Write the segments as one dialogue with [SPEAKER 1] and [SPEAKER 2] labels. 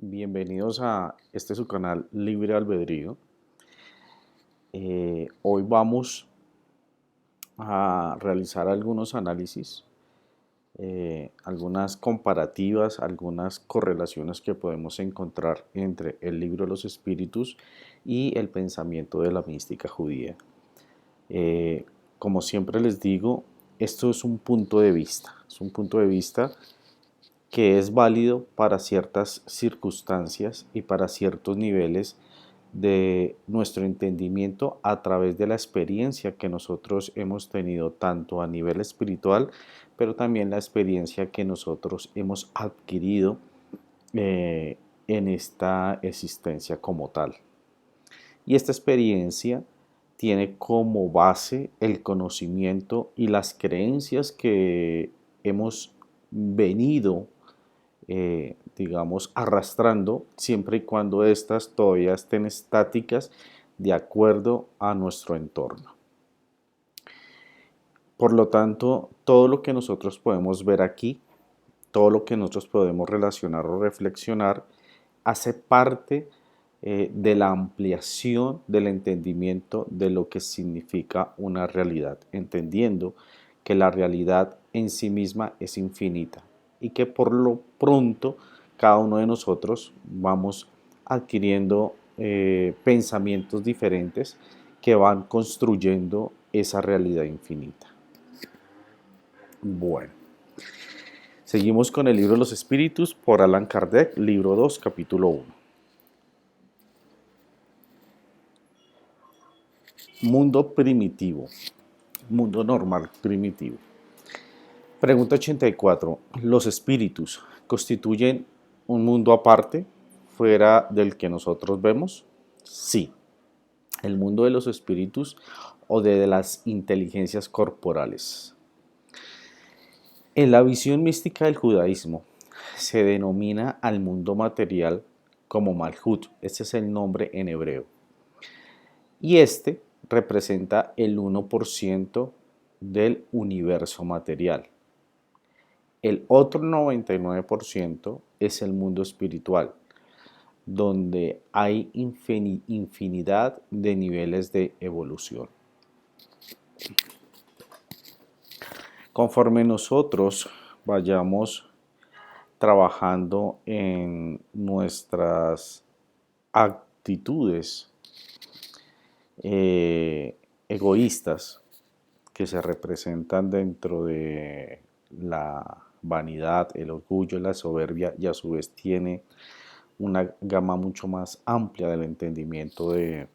[SPEAKER 1] Bienvenidos a su canal Libre Albedrío. Hoy vamos a realizar algunos análisis, algunas comparativas, algunas correlaciones que podemos encontrar entre el libro de los espíritus y el pensamiento de la mística judía. Como siempre les digo, esto es un punto de vista, que es válido para ciertas circunstancias y para ciertos niveles de nuestro entendimiento a través de la experiencia que nosotros hemos tenido tanto a nivel espiritual, pero también la experiencia que nosotros hemos adquirido en esta existencia como tal. Y esta experiencia tiene como base el conocimiento y las creencias que hemos venido digamos, arrastrando siempre y cuando éstas todavía estén estáticas de acuerdo a nuestro entorno. Por lo tanto, todo lo que nosotros podemos ver aquí, todo lo que nosotros podemos relacionar o reflexionar, hace parte de la ampliación del entendimiento de lo que significa una realidad, entendiendo que la realidad en sí misma es infinita y que por lo pronto cada uno de nosotros vamos adquiriendo pensamientos diferentes que van construyendo esa realidad infinita. Bueno, seguimos con el libro de los espíritus por Allan Kardec, libro 2, capítulo 1. Mundo primitivo, mundo normal primitivo. Pregunta 84. ¿Los espíritus constituyen un mundo aparte, fuera del que nosotros vemos? Sí. El mundo de los espíritus o de las inteligencias corporales. En la visión mística del judaísmo se denomina al mundo material como Malhut, ese es el nombre en hebreo, y este representa el 1% del universo material. El otro 99% es el mundo espiritual, donde hay infinidad de niveles de evolución. Conforme nosotros vayamos trabajando en nuestras actitudes egoístas que se representan dentro de la vanidad, el orgullo, la soberbia, y a su vez tiene una gama mucho más amplia del entendimiento de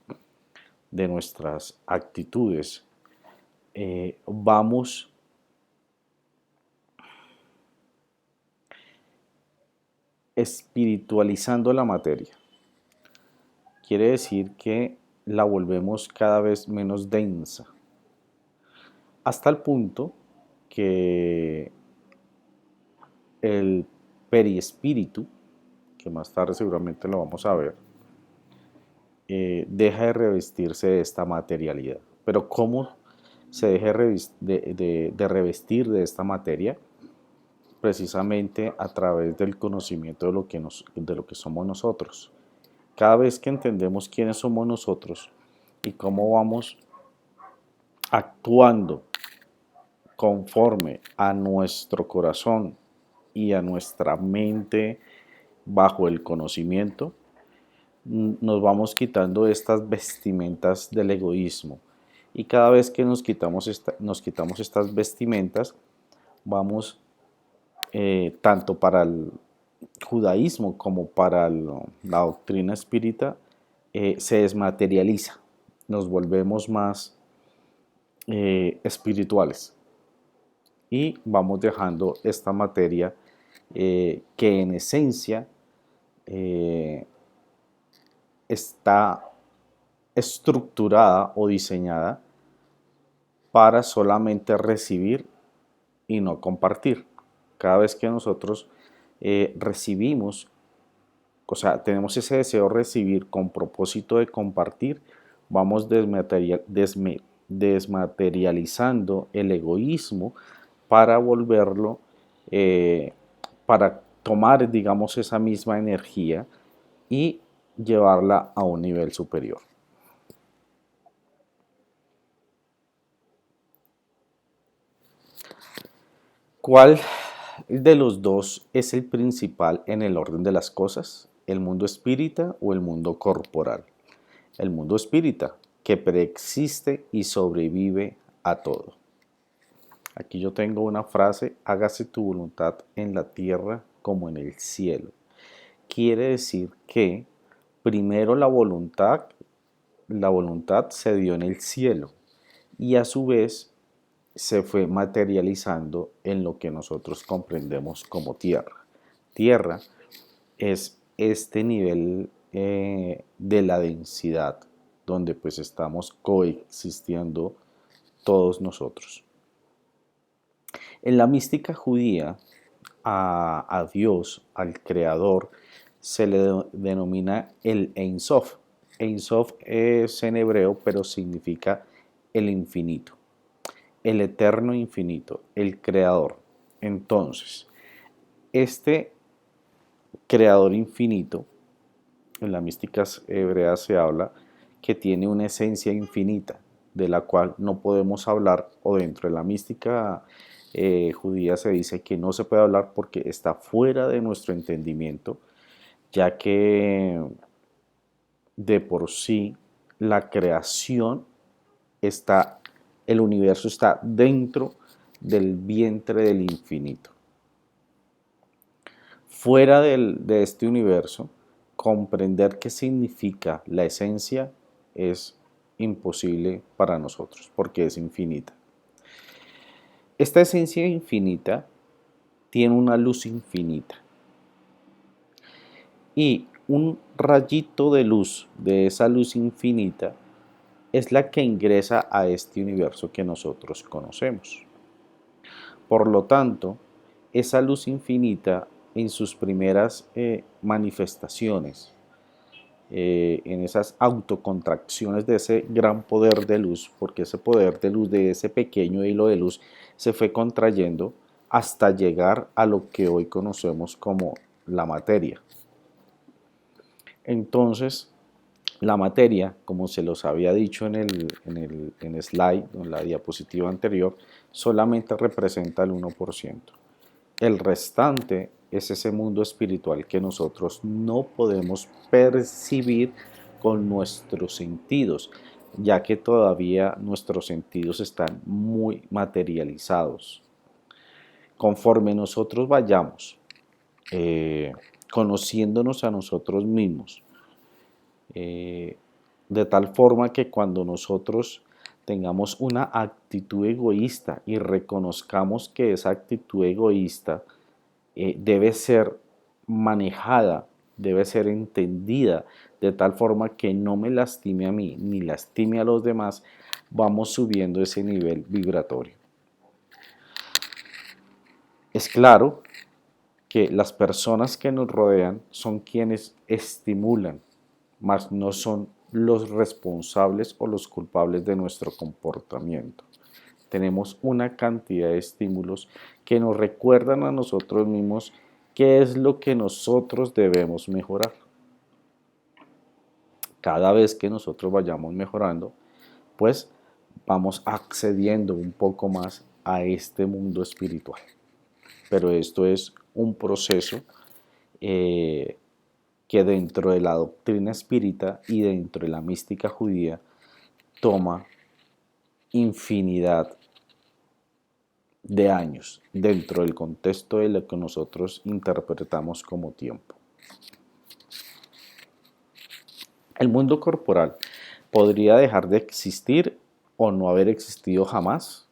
[SPEAKER 1] nuestras actitudes. Vamos espiritualizando la materia. Quiere decir que la volvemos cada vez menos densa, hasta el punto que el perispíritu, que más tarde seguramente lo vamos a ver, deja de revestirse de esta materialidad. Pero ¿cómo se deja de revestir de esta materia? Precisamente a través del conocimiento de lo que somos nosotros. Cada vez que entendemos quiénes somos nosotros y cómo vamos actuando conforme a nuestro corazón y a nuestra mente bajo el conocimiento, nos vamos quitando estas vestimentas del egoísmo. Y cada vez que nos quitamos estas vestimentas, vamos tanto para el judaísmo como para la doctrina espírita, se desmaterializa. Nos volvemos más espirituales y vamos dejando esta materia que en esencia está estructurada o diseñada para solamente recibir y no compartir. Cada vez que nosotros recibimos, o sea, tenemos ese deseo de recibir con propósito de compartir, vamos desmaterializando el egoísmo para volverlo, para tomar, digamos, esa misma energía y llevarla a un nivel superior. ¿Cuál de los dos es el principal en el orden de las cosas? ¿El mundo espírita o el mundo corporal? El mundo espírita, que preexiste y sobrevive a todo. Aquí yo tengo una frase: hágase tu voluntad en la tierra como en el cielo. Quiere decir que primero la voluntad se dio en el cielo y a su vez se fue materializando en lo que nosotros comprendemos como tierra. Tierra es este nivel de la densidad donde pues estamos coexistiendo todos nosotros. En la mística judía, a Dios, al Creador, se le denomina el Ein Sof. Ein Sof es en hebreo, pero significa el infinito, el eterno infinito, el Creador. Entonces, este Creador infinito, en la mística hebrea se habla que tiene una esencia infinita, de la cual no podemos hablar, o dentro de la mística judía se dice que no se puede hablar porque está fuera de nuestro entendimiento, ya que de por sí la creación está, el universo está dentro del vientre del infinito. Fuera de este universo, comprender qué significa la esencia es imposible para nosotros, porque es infinita. Esta esencia infinita tiene una luz infinita. Y un rayito de luz de esa luz infinita es la que ingresa a este universo que nosotros conocemos. Por lo tanto, esa luz infinita en sus primeras manifestaciones, en esas autocontracciones de ese gran poder de luz, porque ese poder de luz de ese pequeño hilo de luz se fue contrayendo hasta llegar a lo que hoy conocemos como la materia. Entonces, la materia, como se los había dicho en el slide, en la diapositiva anterior, solamente representa el 1%. El restante es ese mundo espiritual que nosotros no podemos percibir con nuestros sentidos, ya que todavía nuestros sentidos están muy materializados. Conforme nosotros vayamos conociéndonos a nosotros mismos, de tal forma que cuando nosotros tengamos una actitud egoísta y reconozcamos que esa actitud egoísta debe ser manejada, debe ser entendida de tal forma que no me lastime a mí ni lastime a los demás, vamos subiendo ese nivel vibratorio. Es claro que las personas que nos rodean son quienes estimulan, mas no son los responsables o los culpables de nuestro comportamiento. Tenemos una cantidad de estímulos que nos recuerdan a nosotros mismos qué es lo que nosotros debemos mejorar. Cada vez que nosotros vayamos mejorando, pues vamos accediendo un poco más a este mundo espiritual. Pero esto es un proceso que dentro de la doctrina espírita y dentro de la mística judía toma infinidad de años dentro del contexto de lo que nosotros interpretamos como tiempo. El mundo corporal podría dejar de existir o no haber existido jamás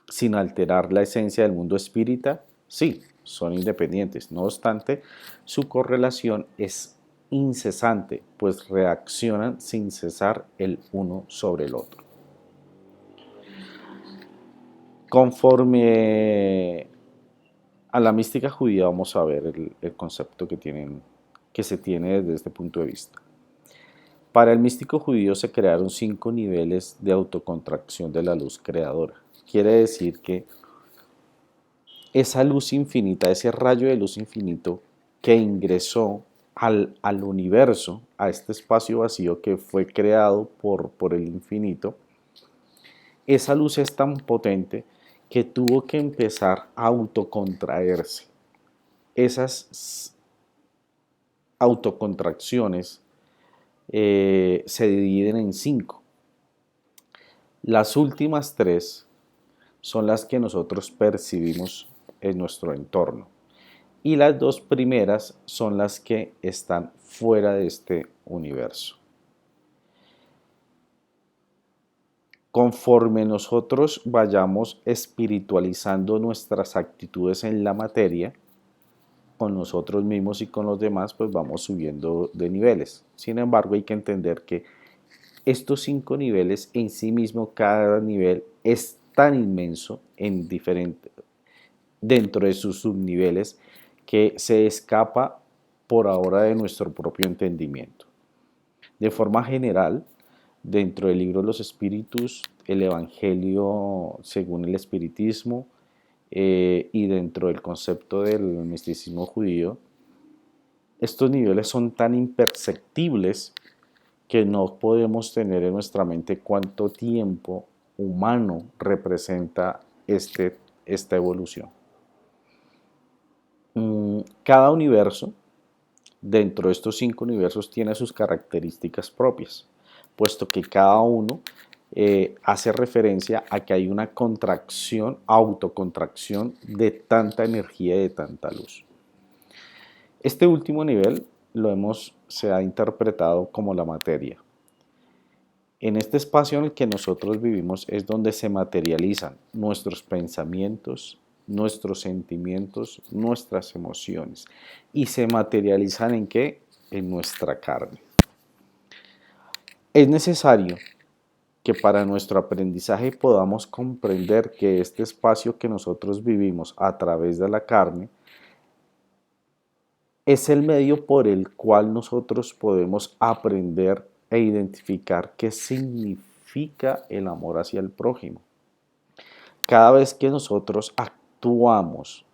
[SPEAKER 1] sin alterar la esencia del mundo espírita. Sí, son independientes. No obstante, su correlación es incesante, pues reaccionan sin cesar el uno sobre el otro. Conforme a la mística judía vamos a ver el concepto que se tiene desde este punto de vista. Para el místico judío se crearon 5 niveles de autocontracción de la luz creadora. Quiere decir que esa luz infinita, ese rayo de luz infinito que ingresó al universo, a este espacio vacío que fue creado por el infinito, esa luz es tan potente que tuvo que empezar a autocontraerse. Esas autocontracciones se dividen en 5. Las últimas 3 son las que nosotros percibimos en nuestro entorno. Y las 2 primeras son las que están fuera de este universo. Conforme nosotros vayamos espiritualizando nuestras actitudes en la materia, con nosotros mismos y con los demás, pues vamos subiendo de niveles. Sin embargo, hay que entender que estos 5 niveles en sí mismo, cada nivel es tan inmenso dentro de sus subniveles que se escapa por ahora de nuestro propio entendimiento. De forma general, dentro del libro de los espíritus, el Evangelio según el espiritismo y dentro del concepto del misticismo judío, estos niveles son tan imperceptibles que no podemos tener en nuestra mente cuánto tiempo humano representa esta evolución. Cada universo, dentro de estos 5 universos, tiene sus características propias, puesto que cada uno hace referencia a que hay una contracción, autocontracción de tanta energía y de tanta luz. Este último nivel se ha interpretado como la materia. En este espacio en el que nosotros vivimos es donde se materializan nuestros pensamientos, nuestros sentimientos, nuestras emociones. ¿Y se materializan en qué? En nuestra carne. Es necesario que para nuestro aprendizaje podamos comprender que este espacio que nosotros vivimos a través de la carne es el medio por el cual nosotros podemos aprender e identificar qué significa el amor hacia el prójimo. Cada vez que nosotros actuamos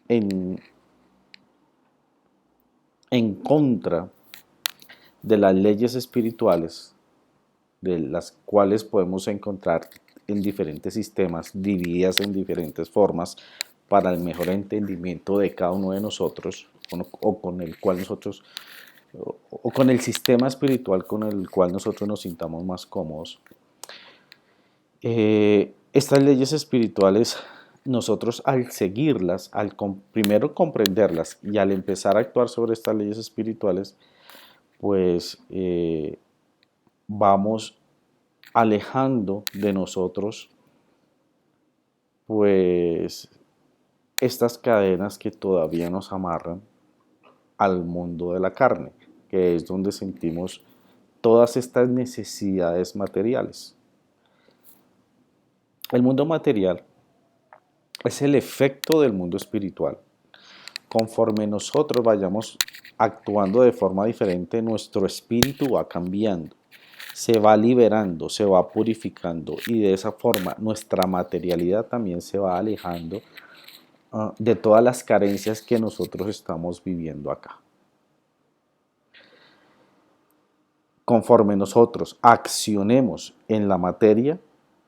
[SPEAKER 1] en contra de las leyes espirituales, de las cuales podemos encontrar en diferentes sistemas, divididas en diferentes formas, para el mejor entendimiento de cada uno de nosotros, o con el cual nosotros, o con el sistema espiritual con el cual nosotros nos sintamos más cómodos. Estas leyes espirituales, nosotros al seguirlas, primero comprenderlas y al empezar a actuar sobre estas leyes espirituales, pues vamos alejando de nosotros pues estas cadenas que todavía nos amarran al mundo de la carne, que es donde sentimos todas estas necesidades materiales. El mundo material es el efecto del mundo espiritual. Conforme nosotros vayamos actuando de forma diferente, nuestro espíritu va cambiando, se va liberando, se va purificando y de esa forma nuestra materialidad también se va alejando de todas las carencias que nosotros estamos viviendo acá. Conforme nosotros accionemos en la materia,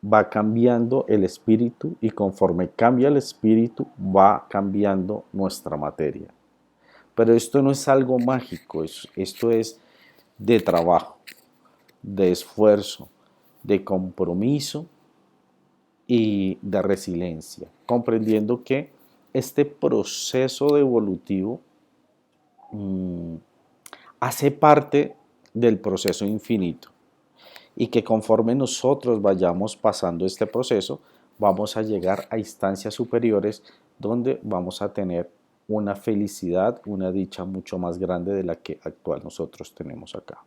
[SPEAKER 1] va cambiando el espíritu y conforme cambia el espíritu, va cambiando nuestra materia. Pero esto no es algo mágico, esto es de trabajo, de esfuerzo, de compromiso y de resiliencia, comprendiendo que este proceso evolutivo hace parte del proceso infinito y que conforme nosotros vayamos pasando este proceso, vamos a llegar a instancias superiores donde vamos a tener una felicidad, una dicha mucho más grande de la que actual nosotros tenemos acá.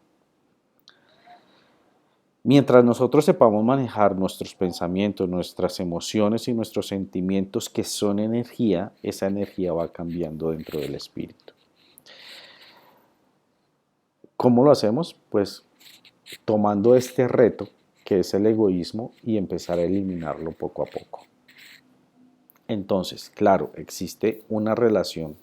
[SPEAKER 1] Mientras nosotros sepamos manejar nuestros pensamientos, nuestras emociones y nuestros sentimientos que son energía, esa energía va cambiando dentro del espíritu. ¿Cómo lo hacemos? Pues tomando este reto que es el egoísmo y empezar a eliminarlo poco a poco. Entonces, claro, existe una relación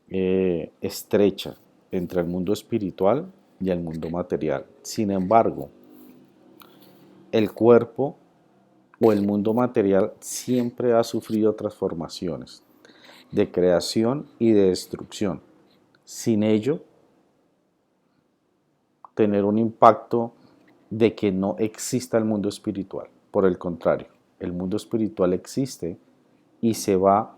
[SPEAKER 1] estrecha entre el mundo espiritual y el mundo material. Sin embargo, el cuerpo o el mundo material siempre ha sufrido transformaciones de creación y de destrucción. Sin ello, tener un impacto de que no exista el mundo espiritual. Por el contrario, el mundo espiritual existe y se va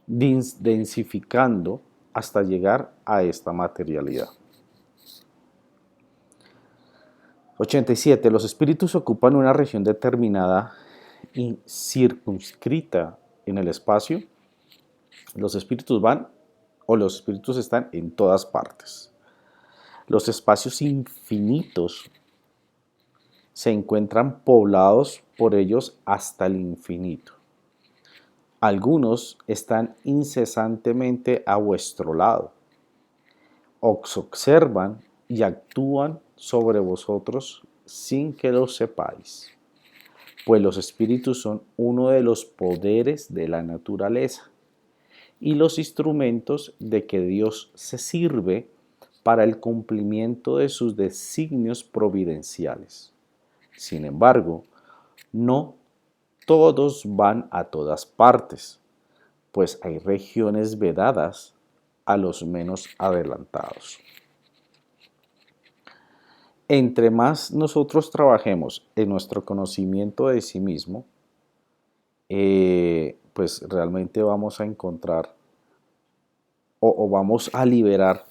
[SPEAKER 1] densificando hasta llegar a esta materialidad. 87. Los espíritus ocupan una región determinada y circunscrita en el espacio. Los espíritus van o los espíritus están en todas partes. Los espacios infinitos se encuentran poblados por ellos hasta el infinito. Algunos están incesantemente a vuestro lado. Os observan y actúan sobre vosotros sin que lo sepáis, pues los espíritus son uno de los poderes de la naturaleza y los instrumentos de que Dios se sirve para el cumplimiento de sus designios providenciales. Sin embargo, no todos van a todas partes, pues hay regiones vedadas a los menos adelantados. Entre más nosotros trabajemos en nuestro conocimiento de sí mismo, pues realmente vamos a encontrar o vamos a liberar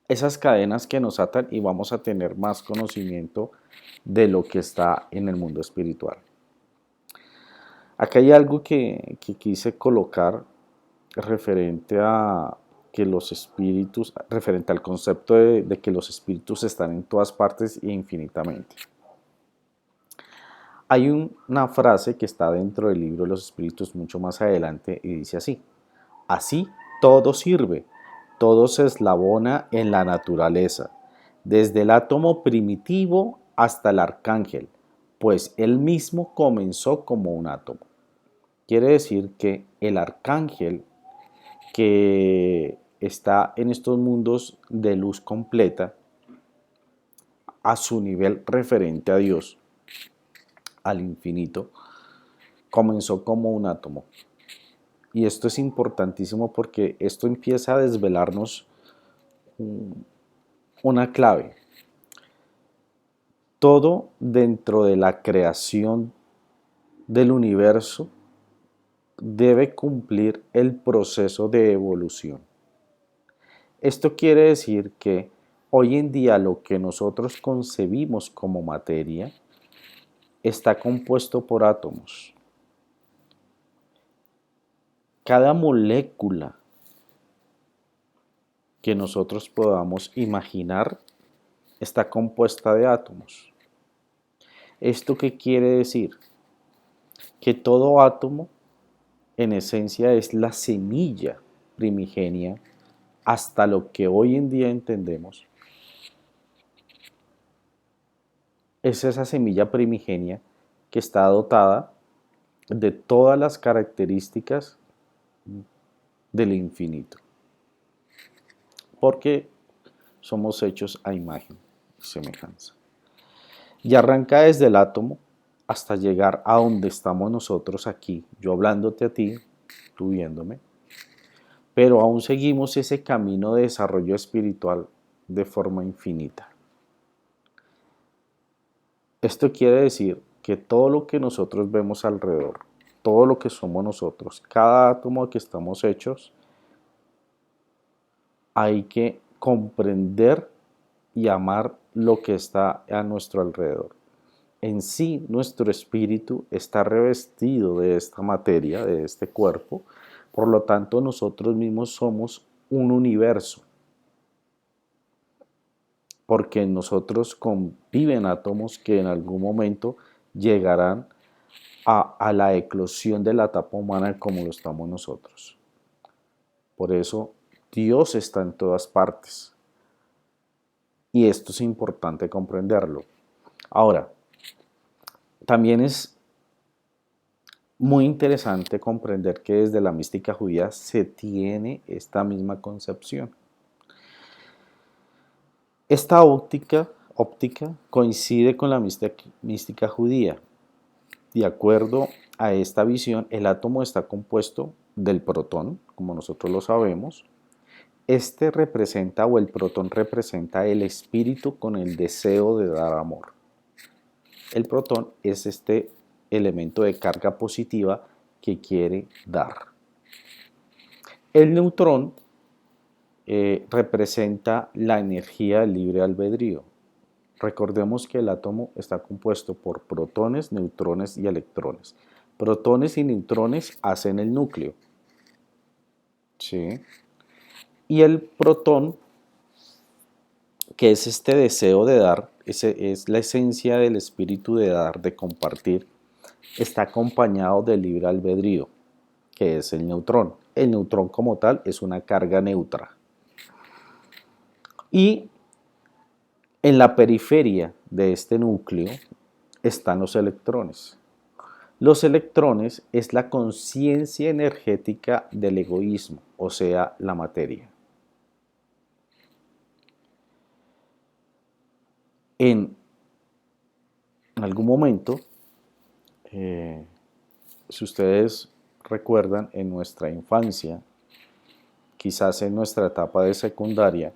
[SPEAKER 1] esas cadenas que nos atan y vamos a tener más conocimiento de lo que está en el mundo espiritual. Acá hay algo que quise colocar referente a que los espíritus, referente al concepto de que los espíritus están en todas partes e infinitamente. Hay una frase que está dentro del libro de los espíritus mucho más adelante y dice así: así todo sirve, todo se eslabona en la naturaleza, desde el átomo primitivo hasta el arcángel, pues él mismo comenzó como un átomo. Quiere decir que el arcángel que está en estos mundos de luz completa, a su nivel referente a Dios, al infinito, comenzó como un átomo. Y esto es importantísimo porque esto empieza a desvelarnos una clave. Todo dentro de la creación del universo debe cumplir el proceso de evolución. Esto quiere decir que hoy en día lo que nosotros concebimos como materia está compuesto por átomos. Cada molécula que nosotros podamos imaginar está compuesta de átomos. ¿Esto qué quiere decir? Que todo átomo en esencia es la semilla primigenia hasta lo que hoy en día entendemos. Es esa semilla primigenia que está dotada de todas las características del infinito, porque somos hechos a imagen y semejanza. Y arranca desde el átomo hasta llegar a donde estamos nosotros aquí, yo hablándote a ti, tú viéndome, pero aún seguimos ese camino de desarrollo espiritual de forma infinita. Esto quiere decir que todo lo que nosotros vemos alrededor, todo lo que somos nosotros, cada átomo que estamos hechos, hay que comprender y amar lo que está a nuestro alrededor. En sí, nuestro espíritu está revestido de esta materia, de este cuerpo, por lo tanto nosotros mismos somos un universo, porque en nosotros conviven átomos que en algún momento llegarán a la eclosión de la etapa humana como lo estamos nosotros. Por eso Dios está en todas partes. Y esto es importante comprenderlo. Ahora, También es muy interesante comprender que desde la mística judía se tiene esta misma concepción. Esta óptica coincide con la mística judía. De acuerdo a esta visión, el átomo está compuesto del protón, como nosotros lo sabemos. Este representa, o el protón representa, el espíritu con el deseo de dar amor. El protón es este elemento de carga positiva que quiere dar. El neutrón representa la energía del libre albedrío. Recordemos que el átomo está compuesto por protones, neutrones y electrones. Protones y neutrones hacen el núcleo. ¿Sí? Y el protón, que es este deseo de dar, es la esencia del espíritu de dar, de compartir, está acompañado del libre albedrío, que es el neutrón. El neutrón como tal es una carga neutra. Y en la periferia de este núcleo están los electrones. Los electrones es la conciencia energética del egoísmo, o sea, la materia. En algún momento, si ustedes recuerdan, en nuestra infancia, quizás en nuestra etapa de secundaria,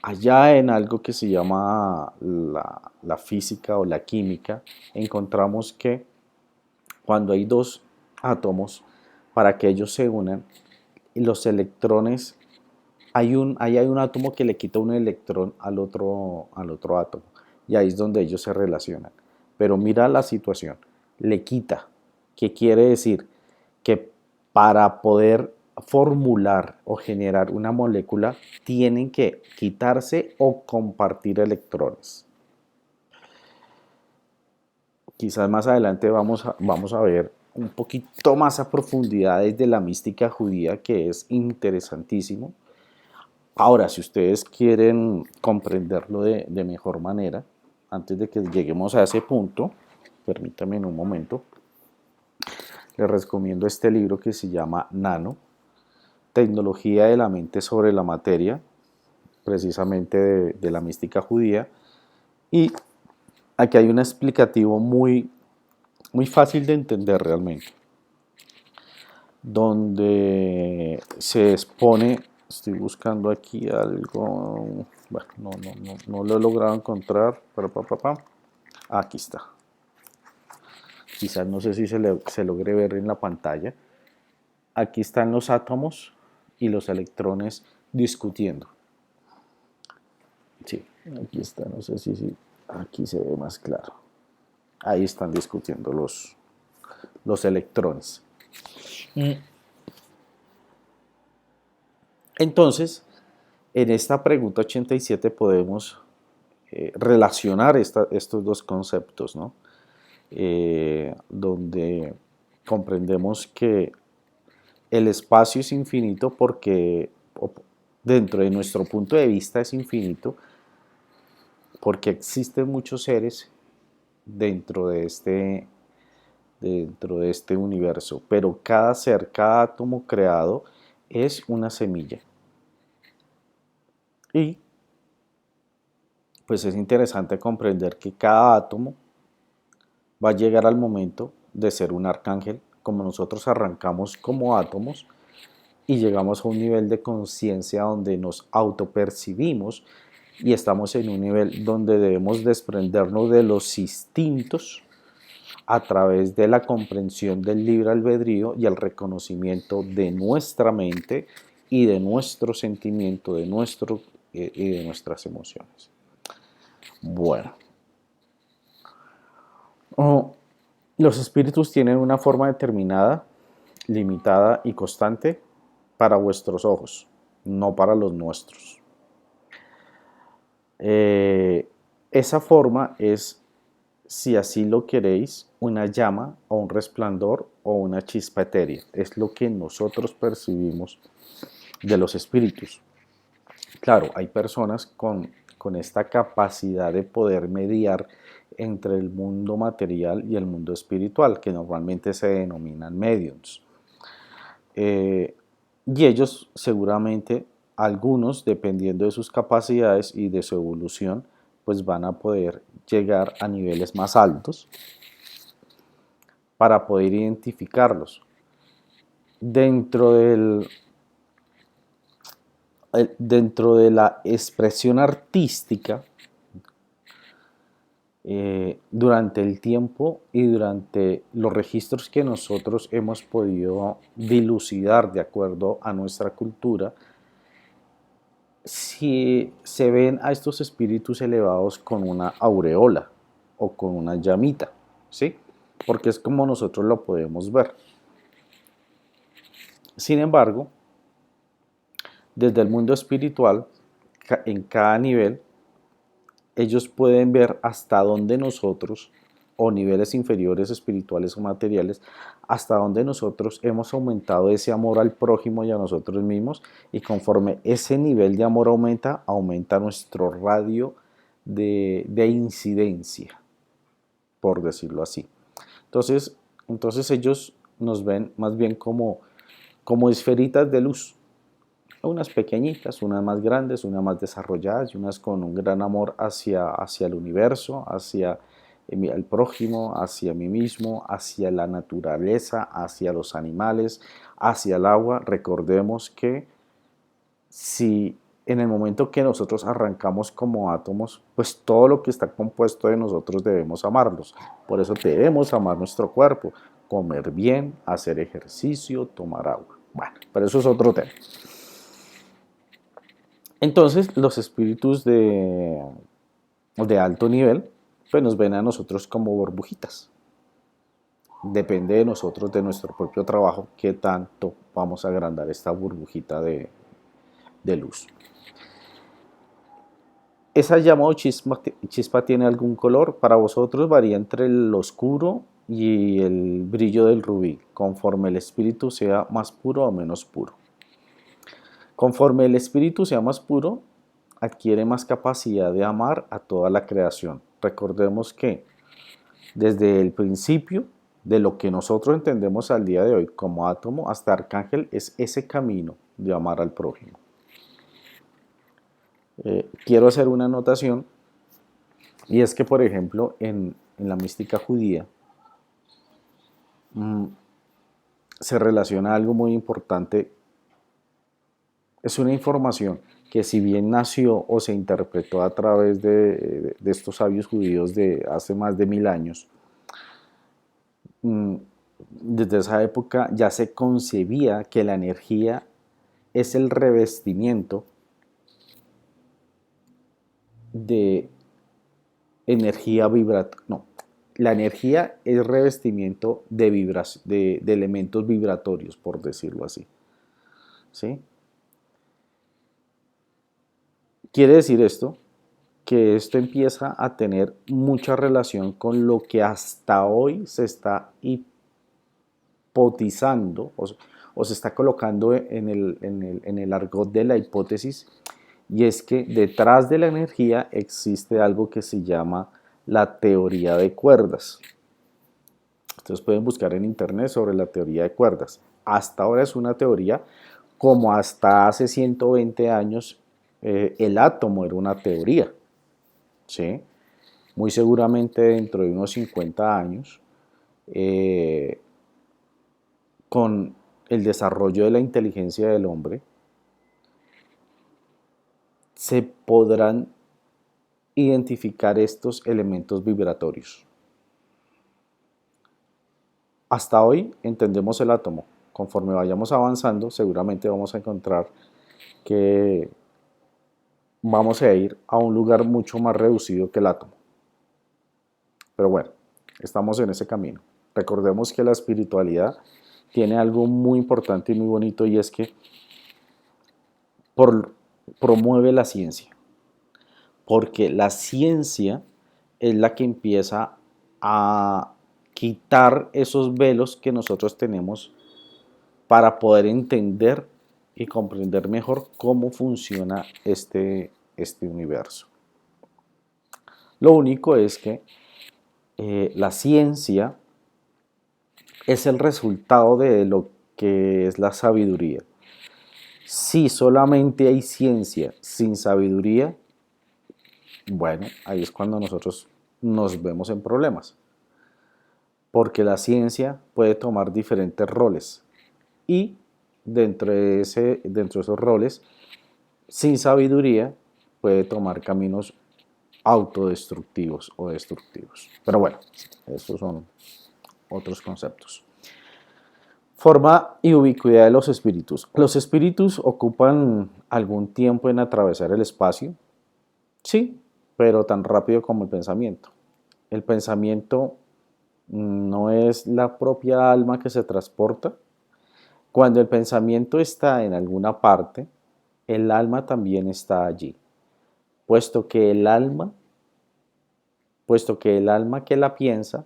[SPEAKER 1] allá en algo que se llama la física o la química, encontramos que cuando hay dos átomos, para que ellos se unan, los electrones, ahí hay un átomo que le quita un electrón al otro átomo, y ahí es donde ellos se relacionan. Pero mira la situación, le quita, ¿qué quiere decir? Que para poder formular o generar una molécula, tienen que quitarse o compartir electrones. Quizás más adelante vamos a ver un poquito más a profundidad desde la mística judía, que es interesantísimo. Ahora, si ustedes quieren comprenderlo de mejor manera, antes de que lleguemos a ese punto, permítanme en un momento, les recomiendo este libro que se llama Nano, Tecnología de la mente sobre la materia, precisamente de la mística judía. Y aquí hay un explicativo muy fácil de entender realmente, donde se expone, estoy buscando aquí algo, bueno, no lo he logrado encontrar, pero aquí está. Quizás no sé si se logre ver en la pantalla. Aquí están los átomos y los electrones discutiendo. Sí, aquí está, no sé si aquí se ve más claro. Ahí están discutiendo los electrones. Entonces, en esta pregunta 87 podemos relacionar estos dos conceptos, ¿no? Donde comprendemos que el espacio es infinito porque dentro de nuestro punto de vista es infinito porque existen muchos seres dentro de este universo, pero cada ser, cada átomo creado es una semilla. Y pues es interesante comprender que cada átomo va a llegar al momento de ser un arcángel, como nosotros arrancamos como átomos y llegamos a un nivel de conciencia donde nos autopercibimos y estamos en un nivel donde debemos desprendernos de los instintos a través de la comprensión del libre albedrío y el reconocimiento de nuestra mente y de nuestro sentimiento, y de nuestras emociones. Bueno, los espíritus tienen una forma determinada, limitada y constante para vuestros ojos, no para los nuestros. Esa forma es, si así lo queréis, una llama o un resplandor o una chispa etérea. Es lo que nosotros percibimos de los espíritus. Claro, hay personas con esta capacidad de poder mediar entre el mundo material y el mundo espiritual, que normalmente se denominan mediums. Y ellos seguramente, algunos, dependiendo de sus capacidades y de su evolución, pues van a poder llegar a niveles más altos para poder identificarlos. Dentro de la expresión artística, durante el tiempo y durante los registros que nosotros hemos podido dilucidar de acuerdo a nuestra cultura, si se ven a estos espíritus elevados con una aureola o con una llamita, ¿sí? Porque es como nosotros lo podemos ver. Sin embargo, desde el mundo espiritual, en cada nivel, ellos pueden ver hasta dónde nosotros, o niveles inferiores espirituales o materiales, hasta dónde nosotros hemos aumentado ese amor al prójimo y a nosotros mismos, y conforme ese nivel de amor aumenta nuestro radio de incidencia, por decirlo así. Entonces ellos nos ven más bien como esferitas de luz, unas pequeñitas, unas más grandes, unas más desarrolladas y unas con un gran amor hacia el universo, hacia el prójimo, hacia mí mismo, hacia la naturaleza, hacia los animales, hacia el agua. Recordemos que si en el momento que nosotros arrancamos como átomos, pues todo lo que está compuesto de nosotros debemos amarlos. Por eso debemos amar nuestro cuerpo, comer bien, hacer ejercicio, tomar agua. Bueno, pero eso es otro tema. Entonces, los espíritus de alto nivel, pues nos ven a nosotros como burbujitas. Depende de nosotros, de nuestro propio trabajo, qué tanto vamos a agrandar esta burbujita de luz. ¿Esa llama o chispa tiene algún color? Para vosotros varía entre el oscuro y el brillo del rubí, conforme el espíritu sea más puro o menos puro. Conforme el espíritu sea más puro, adquiere más capacidad de amar a toda la creación. Recordemos que desde el principio de lo que nosotros entendemos al día de hoy como átomo hasta arcángel es ese camino de amar al prójimo. Quiero hacer una anotación, y es que, por ejemplo, en la mística judía se relaciona algo muy importante. Es una información que, si bien nació o se interpretó a través de estos sabios judíos de hace más de 1000 años, desde esa época ya se concebía que la energía es el revestimiento de energía vibratoria. No, la energía es revestimiento de elementos vibratorios, por decirlo así. ¿Sí? Quiere decir esto que esto empieza a tener mucha relación con lo que hasta hoy se está hipotizando o se está colocando en el argot de la hipótesis, y es que detrás de la energía existe algo que se llama la teoría de cuerdas. Ustedes pueden buscar en internet sobre la teoría de cuerdas. Hasta ahora es una teoría, como hasta hace 120 años el átomo era una teoría. ¿Sí? Muy seguramente dentro de unos 50 años, con el desarrollo de la inteligencia del hombre, se podrán identificar estos elementos vibratorios. Hasta hoy entendemos el átomo. Conforme vayamos avanzando, seguramente vamos a encontrar que vamos a ir a un lugar mucho más reducido que el átomo. Pero bueno, estamos en ese camino. Recordemos que la espiritualidad tiene algo muy importante y muy bonito, y es que promueve la ciencia. Porque la ciencia es la que empieza a quitar esos velos que nosotros tenemos para poder entender y comprender mejor cómo funciona este universo. Lo único es que la ciencia es el resultado de lo que es la sabiduría. Si solamente hay ciencia sin sabiduría, bueno, ahí es cuando nosotros nos vemos en problemas, porque la ciencia puede tomar diferentes roles y dentro de esos roles, sin sabiduría, puede tomar caminos autodestructivos o destructivos. Pero bueno, esos son otros conceptos. Forma y ubicuidad de los espíritus. Los espíritus ocupan algún tiempo en atravesar el espacio, sí, pero tan rápido como el pensamiento. El pensamiento no es la propia alma que se transporta. Cuando el pensamiento está en alguna parte, el alma también está allí, puesto que el alma, que la piensa,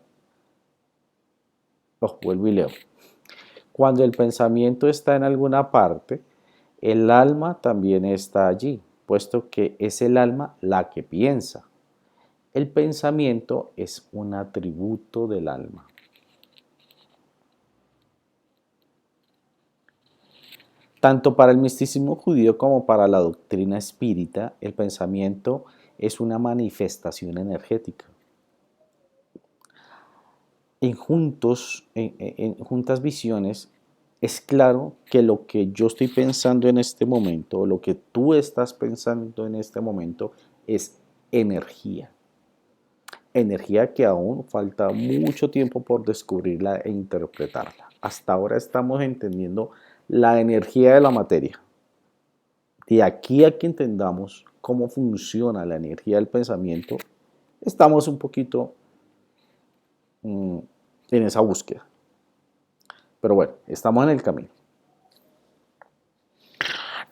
[SPEAKER 1] vuelvo y leo. Cuando el pensamiento está en alguna parte, el alma también está allí, puesto que es el alma la que piensa. El pensamiento es un atributo del alma. Tanto para el misticismo judío como para la doctrina espírita, el pensamiento es una manifestación energética. En juntas visiones, es claro que lo que yo estoy pensando en este momento, o lo que tú estás pensando en este momento, es energía. Energía que aún falta mucho tiempo por descubrirla e interpretarla. Hasta ahora estamos entendiendo la energía de la materia. De aquí a que entendamos cómo funciona la energía del pensamiento, estamos un poquito en esa búsqueda. Pero bueno, estamos en el camino.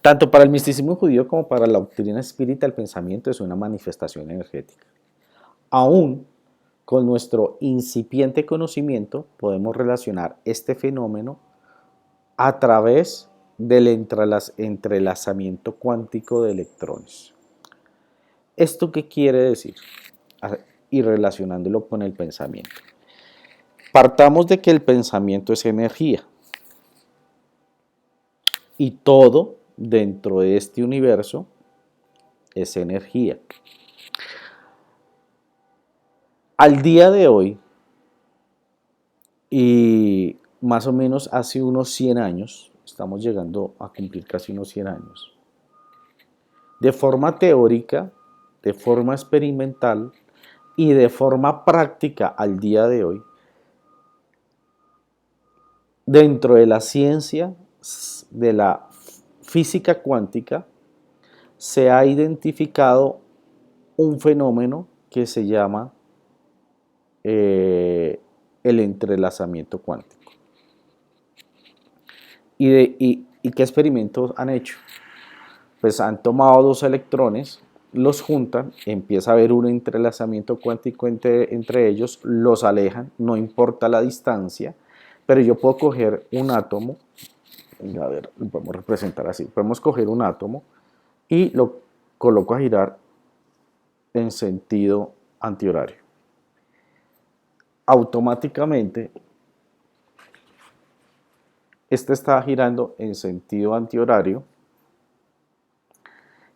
[SPEAKER 1] Tanto para el misticismo judío como para la doctrina espírita, el pensamiento es una manifestación energética. Aún con nuestro incipiente conocimiento, podemos relacionar este fenómeno a través del entrelazamiento cuántico de electrones. ¿Esto qué quiere decir? Y relacionándolo con el pensamiento. Partamos de que el pensamiento es energía. Y todo dentro de este universo es energía. Al día de hoy, y más o menos hace unos 100 años, estamos llegando a cumplir casi unos 100 años, de forma teórica, de forma experimental y de forma práctica al día de hoy, dentro de la ciencia de la física cuántica, se ha identificado un fenómeno que se llama el entrelazamiento cuántico. ¿Y qué experimentos han hecho? Pues han tomado dos electrones, los juntan, empieza a haber un entrelazamiento cuántico entre ellos, los alejan, no importa la distancia, pero yo puedo coger un átomo, a ver, lo podemos representar así, podemos coger un átomo y lo coloco a girar en sentido antihorario. Automáticamente, este está girando en sentido antihorario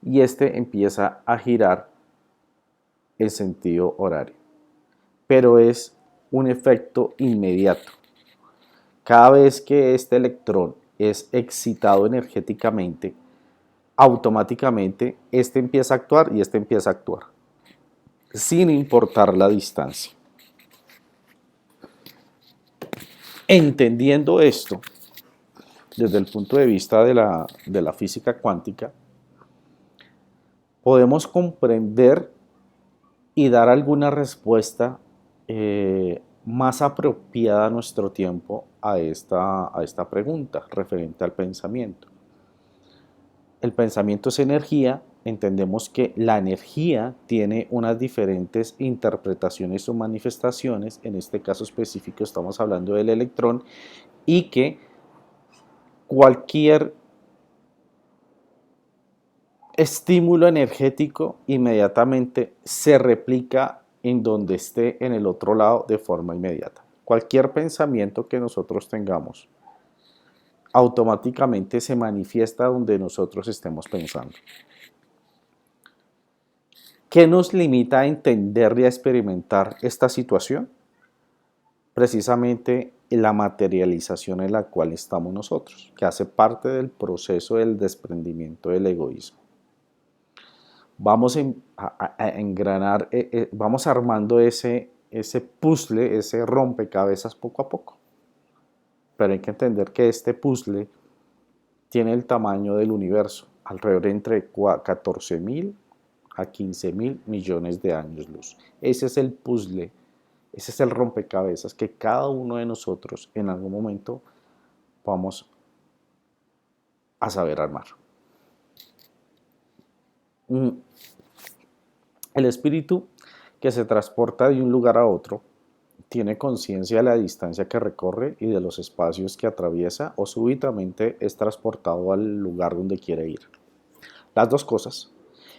[SPEAKER 1] y este empieza a girar en sentido horario. Pero es un efecto inmediato. Cada vez que este electrón es excitado energéticamente, automáticamente este empieza a actuar y este empieza a actuar, sin importar la distancia. Entendiendo esto, desde el punto de vista de la física cuántica, podemos comprender y dar alguna respuesta más apropiada a nuestro tiempo a esta pregunta referente al pensamiento. El pensamiento es energía, entendemos que la energía tiene unas diferentes interpretaciones o manifestaciones, en este caso específico estamos hablando del electrón, y que cualquier estímulo energético inmediatamente se replica en donde esté en el otro lado de forma inmediata. Cualquier pensamiento que nosotros tengamos automáticamente se manifiesta donde nosotros estemos pensando. ¿Qué nos limita a entender y a experimentar esta situación? Precisamente la materialización en la cual estamos nosotros, que hace parte del proceso del desprendimiento del egoísmo. Vamos a engranar, vamos armando ese puzzle, ese rompecabezas poco a poco. Pero hay que entender que este puzzle tiene el tamaño del universo, alrededor entre 14.000 a 15.000 millones de años luz. Ese es el puzzle, ese es el rompecabezas que cada uno de nosotros en algún momento vamos a saber armar. El espíritu que se transporta de un lugar a otro tiene conciencia de la distancia que recorre y de los espacios que atraviesa, o súbitamente es transportado al lugar donde quiere ir. Las dos cosas.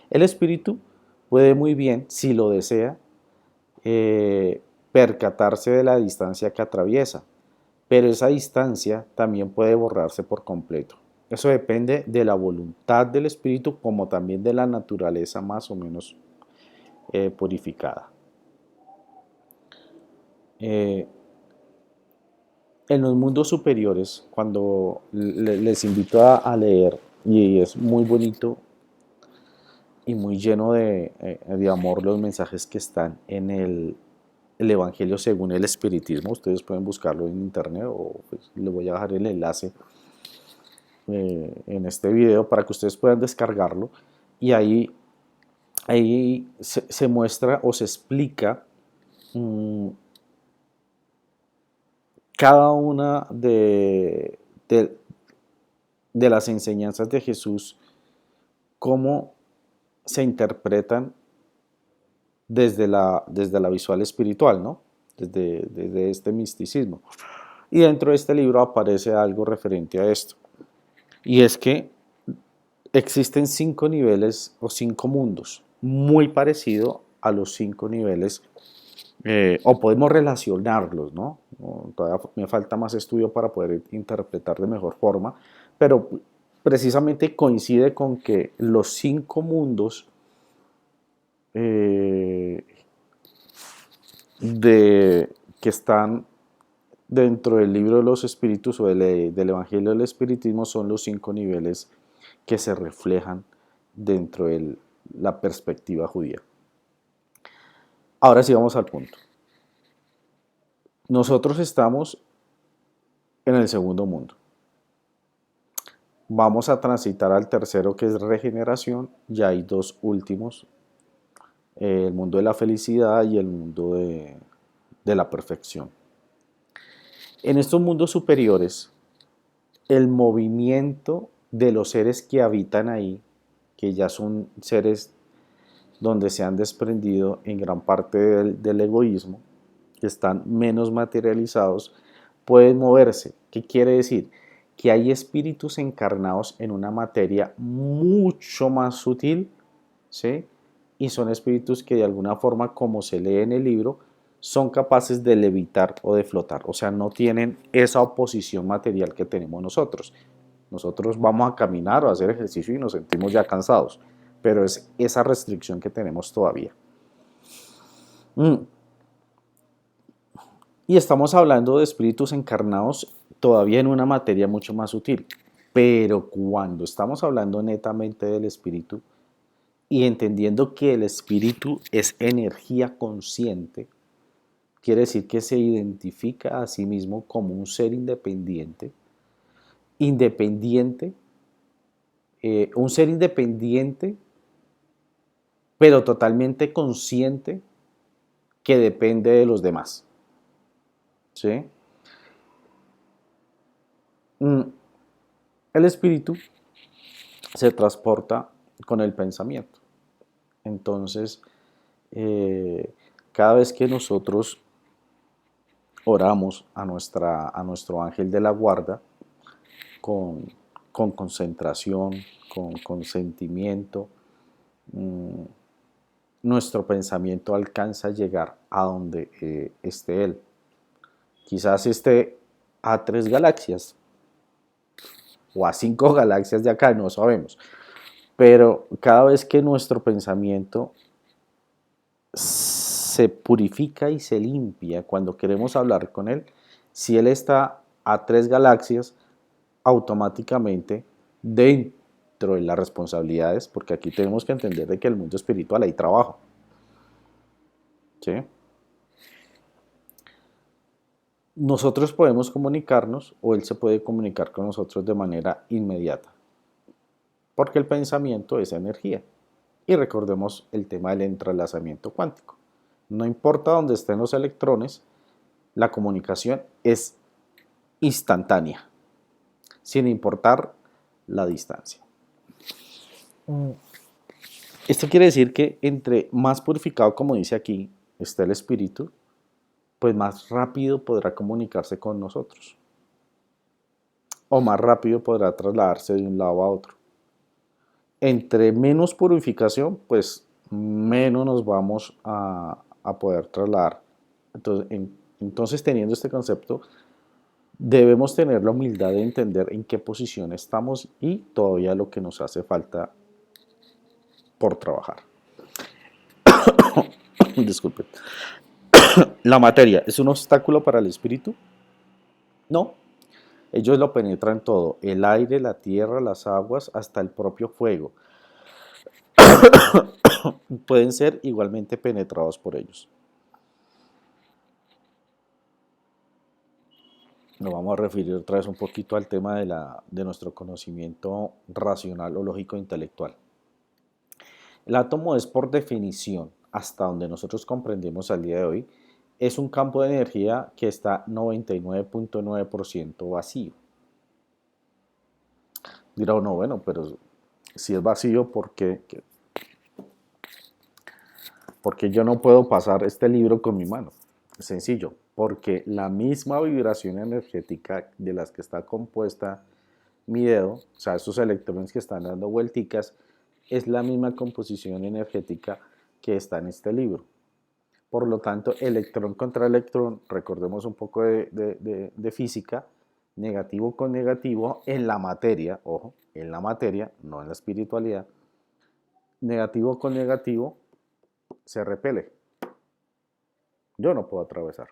[SPEAKER 1] El espíritu puede muy bien, si lo desea, percatarse de la distancia que atraviesa, pero esa distancia también puede borrarse por completo. Eso depende de la voluntad del espíritu, como también de la naturaleza más o menos purificada. En los mundos superiores, cuando les invito a leer, y es muy bonito y muy lleno de amor los mensajes que están en el Evangelio según el Espiritismo. Ustedes pueden buscarlo en internet, o pues, les voy a dejar el enlace en este video para que ustedes puedan descargarlo, y ahí se muestra o se explica cada una de las enseñanzas de Jesús, cómo se interpretan desde la visual espiritual, ¿no? Desde este misticismo. Y dentro de este libro aparece algo referente a esto. Y es que existen 5 niveles o 5 mundos, muy parecido a los 5 niveles, o podemos relacionarlos, ¿no? Todavía me falta más estudio para poder interpretar de mejor forma, pero precisamente coincide con que los 5 mundos que están dentro del libro de los espíritus o del Evangelio del Espiritismo son los 5 niveles que se reflejan dentro de la perspectiva judía. Ahora sí vamos al punto. Nosotros estamos en el segundo mundo. Vamos a transitar al tercero, que es regeneración. Ya hay 2 últimos, el mundo de la felicidad y el mundo de la perfección. En estos mundos superiores, el movimiento de los seres que habitan ahí, que ya son seres donde se han desprendido en gran parte del egoísmo, que están menos materializados, pueden moverse. ¿Qué quiere decir? Que hay espíritus encarnados en una materia mucho más sutil, ¿sí? Y son espíritus que de alguna forma, como se lee en el libro, son capaces de levitar o de flotar. O sea, no tienen esa oposición material que tenemos nosotros. Nosotros vamos a caminar o a hacer ejercicio y nos sentimos ya cansados, pero es esa restricción que tenemos todavía. Y estamos hablando de espíritus encarnados todavía en una materia mucho más sutil. Pero cuando estamos hablando netamente del espíritu y entendiendo que el espíritu es energía consciente, quiere decir que se identifica a sí mismo como un ser independiente, un ser independiente, pero totalmente consciente, que depende de los demás. ¿Sí? El espíritu se transporta con el pensamiento. Entonces, cada vez que nosotros oramos a nuestro ángel de la guarda con concentración, con sentimiento, nuestro pensamiento alcanza a llegar a donde esté él. Quizás esté a 3 galaxias o a 5 galaxias de acá, no sabemos. Pero cada vez que nuestro pensamiento se purifica y se limpia cuando queremos hablar con él, si él está a 3 galaxias, automáticamente dentro de las responsabilidades, porque aquí tenemos que entender de que en el mundo espiritual hay trabajo, ¿sí? Nosotros podemos comunicarnos o él se puede comunicar con nosotros de manera inmediata, porque el pensamiento es energía. Y recordemos el tema del entrelazamiento cuántico. No importa dónde estén los electrones, la comunicación es instantánea, sin importar la distancia. Esto quiere decir que entre más purificado, como dice aquí, esté el espíritu, pues más rápido podrá comunicarse con nosotros. O más rápido podrá trasladarse de un lado a otro. Entre menos purificación, pues menos nos vamos a poder trasladar. Entonces, teniendo este concepto, debemos tener la humildad de entender en qué posición estamos y todavía lo que nos hace falta por trabajar. Disculpen. ¿La materia es un obstáculo para el espíritu? No. Ellos lo penetran todo, el aire, la tierra, las aguas, hasta el propio fuego. Pueden ser igualmente penetrados por ellos. Nos vamos a referir otra vez un poquito al tema de nuestro conocimiento racional o lógico intelectual. El átomo es por definición, hasta donde nosotros comprendemos al día de hoy, es un campo de energía que está 99.9% vacío. Dirá uno, bueno, pero si es vacío, ¿por qué yo no puedo pasar este libro con mi mano? Es sencillo, porque la misma vibración energética de las que está compuesta mi dedo, o sea, esos electrones que están dando vuelticas, es la misma composición energética que está en este libro. Por lo tanto, electrón contra electrón, recordemos un poco de física, negativo con negativo en la materia, ojo, en la materia, no en la espiritualidad, negativo con negativo se repele. Yo no puedo atravesar.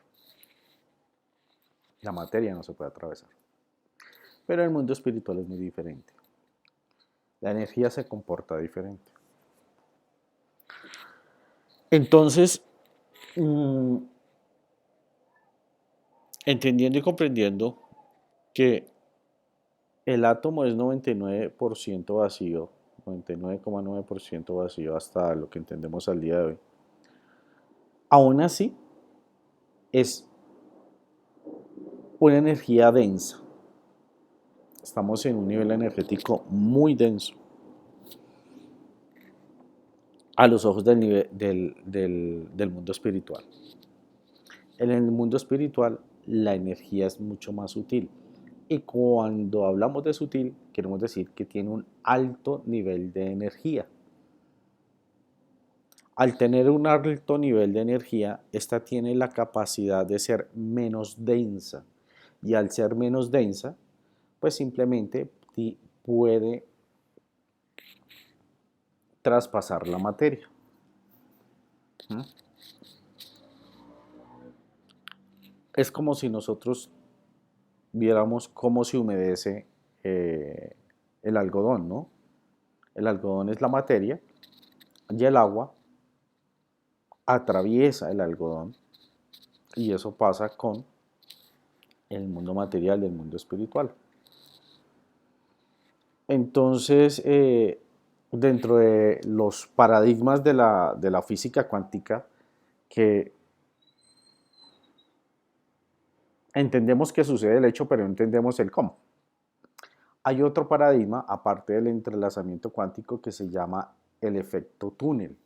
[SPEAKER 1] La materia no se puede atravesar. Pero el mundo espiritual es muy diferente. La energía se comporta diferente. Entonces, entendiendo y comprendiendo que el átomo es 99% vacío, 99,9% vacío hasta lo que entendemos al día de hoy, aún así es una energía densa. Estamos en un nivel energético muy denso a los ojos del mundo espiritual. En el mundo espiritual la energía es mucho más sutil. Y cuando hablamos de sutil, queremos decir que tiene un alto nivel de energía. Al tener un alto nivel de energía, esta tiene la capacidad de ser menos densa. Y al ser menos densa, pues simplemente puede traspasar la materia. Es como si nosotros viéramos cómo se humedece el algodón, ¿no? El algodón es la materia y el agua atraviesa el algodón y eso pasa con el mundo material y el mundo espiritual. Entonces, dentro de los paradigmas de la física cuántica, que entendemos que sucede el hecho, pero no entendemos el cómo. Hay otro paradigma, aparte del entrelazamiento cuántico, que se llama el efecto túnel.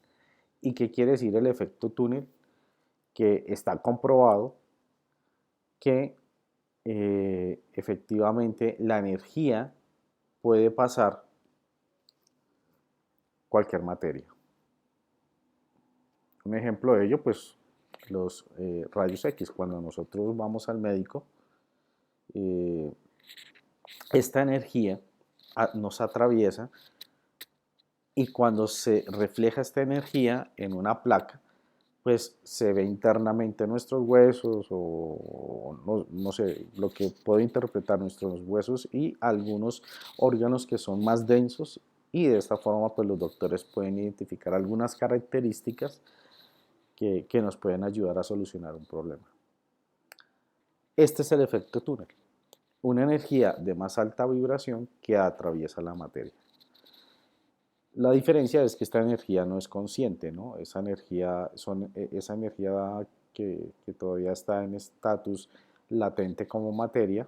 [SPEAKER 1] ¿Y qué quiere decir el efecto túnel? Que está comprobado que efectivamente la energía puede pasar cualquier materia. Un ejemplo de ello, pues los rayos X. Cuando nosotros vamos al médico, eh, esta energía nos atraviesa y cuando se refleja esta energía en una placa, pues se ve internamente nuestros huesos o no sé, lo que puedo interpretar nuestros huesos y algunos órganos que son más densos y de esta forma pues los doctores pueden identificar algunas características que nos pueden ayudar a solucionar un problema. Este es el efecto túnel, una energía de más alta vibración que atraviesa la materia. La diferencia es que esta energía no es consciente, ¿no? Esa energía que todavía está en estatus latente como materia,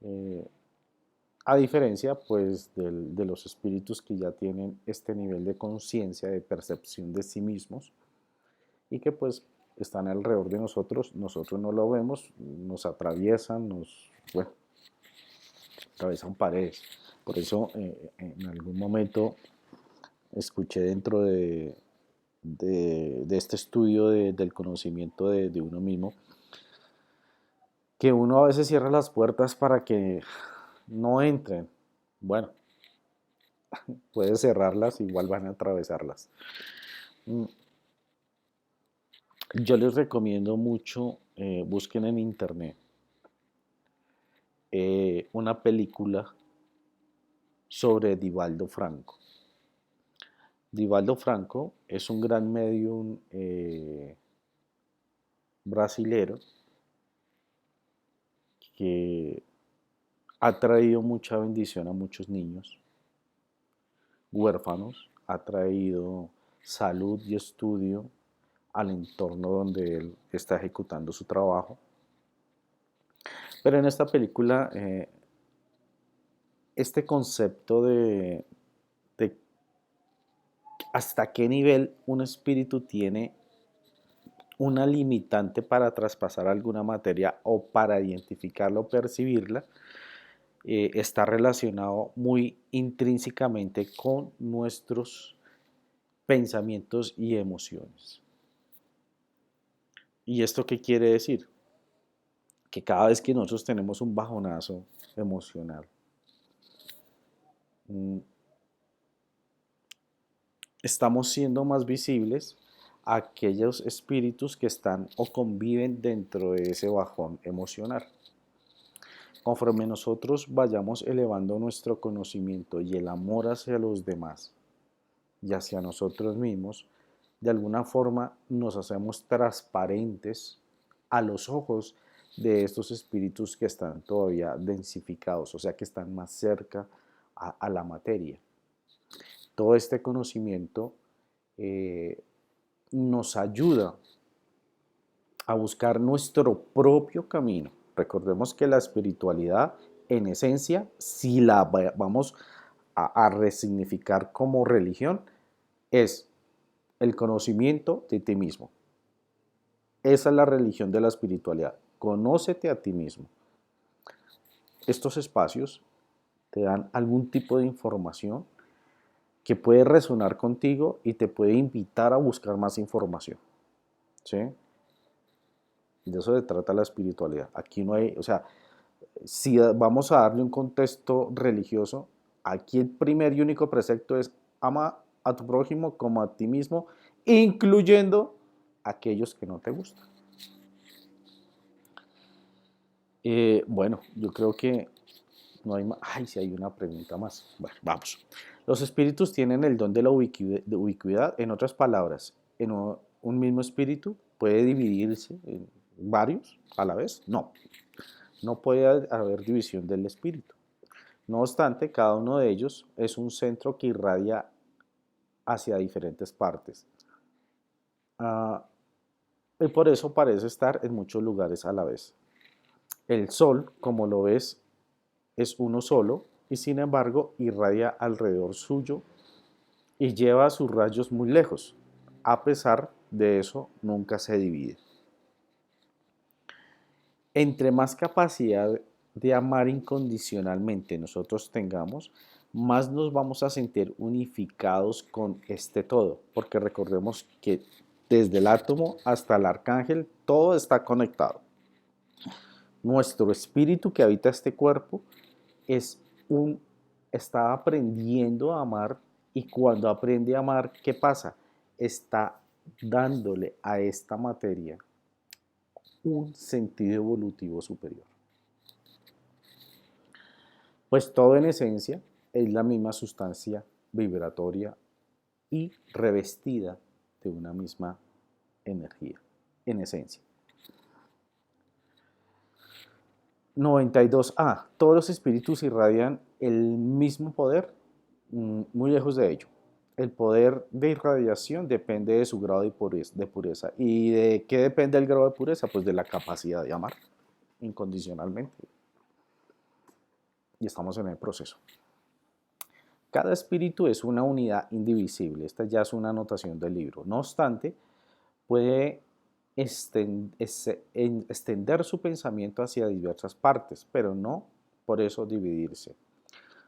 [SPEAKER 1] eh, a diferencia pues de los espíritus que ya tienen este nivel de conciencia, de percepción de sí mismos y que pues están alrededor de nosotros, nosotros no lo vemos, nos atraviesan, bueno, atraviesan paredes. Por eso en algún momento escuché dentro de este estudio del conocimiento de uno mismo, que uno a veces cierra las puertas para que no entren. Bueno, puedes cerrarlas, igual van a atravesarlas. Yo les recomiendo mucho, busquen en internet una película sobre Divaldo Franco. Divaldo Franco es un gran medium brasilero que ha traído mucha bendición a muchos niños huérfanos, ha traído salud y estudio al entorno donde él está ejecutando su trabajo. Pero en esta película, este concepto de hasta qué nivel un espíritu tiene una limitante para traspasar alguna materia o para identificarla o percibirla, está relacionado muy intrínsecamente con nuestros pensamientos y emociones. ¿Y esto qué quiere decir? Que cada vez que nosotros tenemos un bajonazo emocional, estamos siendo más visibles a aquellos espíritus que están o conviven dentro de ese bajón emocional. Conforme nosotros vayamos elevando nuestro conocimiento y el amor hacia los demás y hacia nosotros mismos, de alguna forma nos hacemos transparentes a los ojos de estos espíritus que están todavía densificados, o sea, que están más cerca a la materia. Todo este conocimiento nos ayuda a buscar nuestro propio camino. Recordemos que la espiritualidad, en esencia, si la vamos a resignificar como religión, es el conocimiento de ti mismo. Esa es la religión de la espiritualidad. Conócete a ti mismo. Estos espacios te dan algún tipo de información que puede resonar contigo y te puede invitar a buscar más información. ¿Sí? De eso se trata la espiritualidad. Aquí no hay, o sea, si vamos a darle un contexto religioso, aquí el primer y único precepto es ama a tu prójimo como a ti mismo, incluyendo aquellos que no te gustan. Bueno, yo creo que no hay más. Ay, si hay una pregunta más. Bueno, vamos. Los espíritus tienen el don de la ubicuidad. En otras palabras, en un mismo espíritu puede dividirse en varios a la vez. No, no puede haber división del espíritu. No obstante, cada uno de ellos es un centro que irradia hacia diferentes partes. Y por eso parece estar en muchos lugares a la vez. El Sol, como lo ves, es uno solo y sin embargo irradia alrededor suyo y lleva sus rayos muy lejos. A pesar de eso, nunca se divide. Entre más capacidad de amar incondicionalmente nosotros tengamos, más nos vamos a sentir unificados con este todo, porque recordemos que desde el átomo hasta el arcángel todo está conectado. Nuestro espíritu que habita este cuerpo es está aprendiendo a amar, y cuando aprende a amar, ¿qué pasa? Está dándole a esta materia un sentido evolutivo superior. Pues todo en esencia es la misma sustancia vibratoria y revestida de una misma energía, en esencia. 92A. Todos los espíritus irradian el mismo poder, muy lejos de ello. El poder de irradiación depende de su grado de pureza. ¿Y de qué depende el grado de pureza? Pues de la capacidad de amar incondicionalmente. Y estamos en el proceso. Cada espíritu es una unidad indivisible. Esta ya es una anotación del libro. No obstante, puede extender su pensamiento hacia diversas partes, pero no por eso dividirse.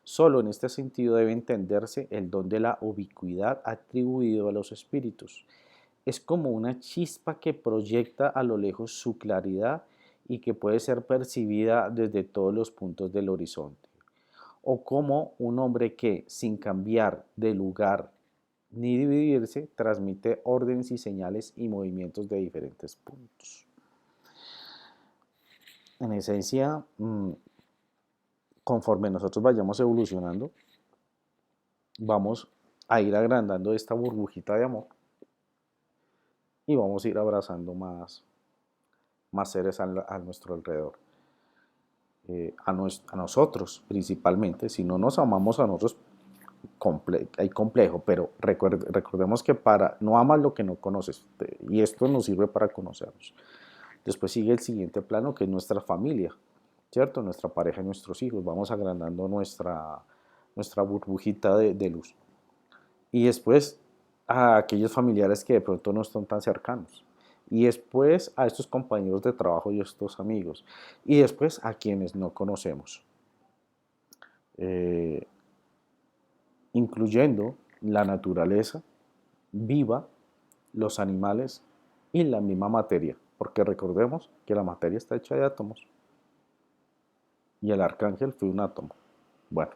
[SPEAKER 1] Solo en este sentido debe entenderse el don de la ubicuidad atribuido a los espíritus. Es como una chispa que proyecta a lo lejos su claridad y que puede ser percibida desde todos los puntos del horizonte. O como un hombre que, sin cambiar de lugar ni dividirse, transmite órdenes y señales y movimientos de diferentes puntos. En esencia, conforme nosotros vayamos evolucionando, vamos a ir agrandando esta burbujita de amor y vamos a ir abrazando más seres a nuestro alrededor. A nosotros principalmente. Si no nos amamos a nosotros, hay complejo, pero recordemos que no amas lo que no conoces, y esto nos sirve para conocernos. Después sigue el siguiente plano, que es nuestra familia, ¿cierto? Nuestra pareja y nuestros hijos. Vamos agrandando nuestra burbujita de luz. Y después a aquellos familiares que de pronto no están tan cercanos. Y después a estos compañeros de trabajo y estos amigos. Y después a quienes no conocemos. Incluyendo la naturaleza viva, los animales y la misma materia, porque recordemos que la materia está hecha de átomos y el arcángel fue un átomo. Bueno,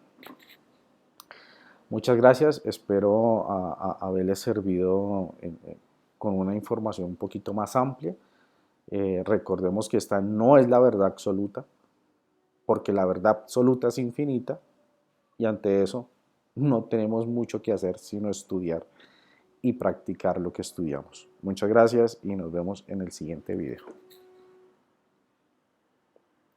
[SPEAKER 1] muchas gracias, espero haberles servido con una información un poquito más amplia. Recordemos que esta no es la verdad absoluta, porque la verdad absoluta es infinita, y ante eso no tenemos mucho que hacer sino estudiar y practicar lo que estudiamos. Muchas gracias y nos vemos en el siguiente video.